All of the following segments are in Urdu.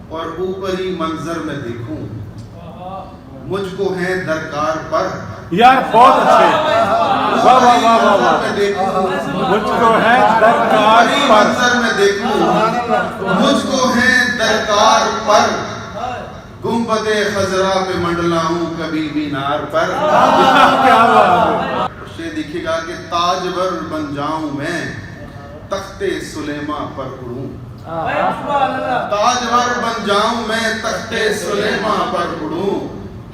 اور اوپری منظر میں دیکھوں مجھ کو ہے درکار پر یار بہت اچھے واہ واہ واہ واہ واہ مجھ کو ہے درکار پر منظر میں دیکھوں مجھ کو ہے درکار پر گنبد خضرا پہ منڈلاؤں کبھی مینار پر کیا بات ہے یہ دیکھے گا کہ تاجور بن جاؤں میں تخت سلیماں پر اڑوں تاجور بن جاؤں میں تخت سلیماں پر اڑوں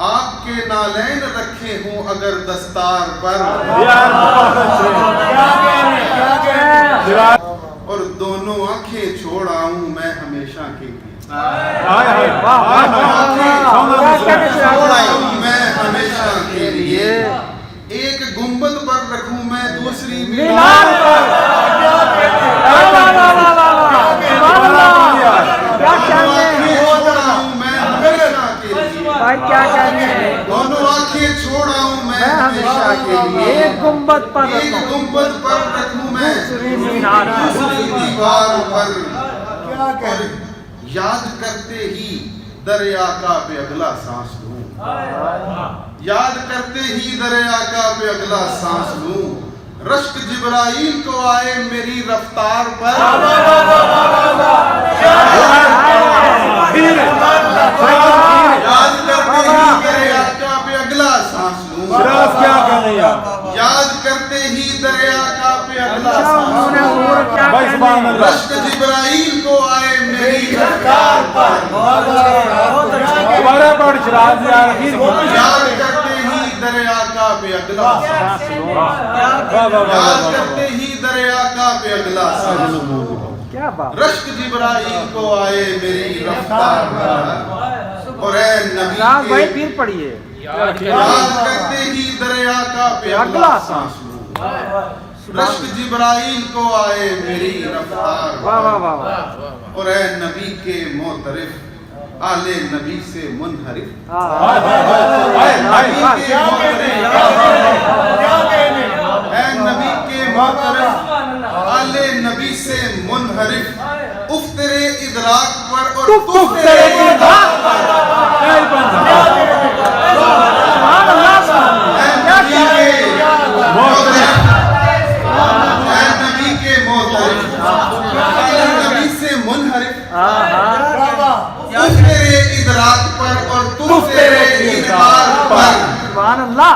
آپ کے نالین رکھے ہوں اگر دستار پر اور دونوں آنکھیں چھوڑ آؤں میں ہمیشہ کے لیے چھوڑ آؤں میں ہمیشہ کے لیے ایک گنبد پر رکھوں میں دوسری مینار پر دونوں آنکھیں چھوڑ آؤں میں ہمیشہ کے لیے ایک گنبد پر رکھوں میں دوسری دیوار پر اور یاد کرتے ہی دریا کا پہ اگلا سانس لوں یاد کرتے ہی دریا کا پہ اگلا سانس لوں رشک جبرائیل کو آئے میری رفتار پر یاد کرتے ہی دریا کا پہ اگلا سانس لوں یاد کرتے ہی دریا کا پہ اگلا سانس لوں رشک جبرائیل کو آئے میری رفتار پر یاد کرتے ہی دریا کا پہ اگلا سانس لوں یاد کرتے ہی دریا کا پہ اگلا سانس لوں رشک جبرائیل کو آئے میری رفتار پر اور اے نبی کے پڑھیے یاد کرتے ہی دریا کا پہ اگلا سانس لوں رشک جبرائیل کو آئے میری رفتار پر اور اے نبی کے معترف آل نبی سے منحرف اے نبی کے معترف آل نبی سے منحرف اف تیرے ادراک پر اور تف تیرے ادراک پر اے نبی کے معترف آل نبی سے منحرف اف تیرے ادراک پر اور تف تیرے ادراک پر سبحان اللہ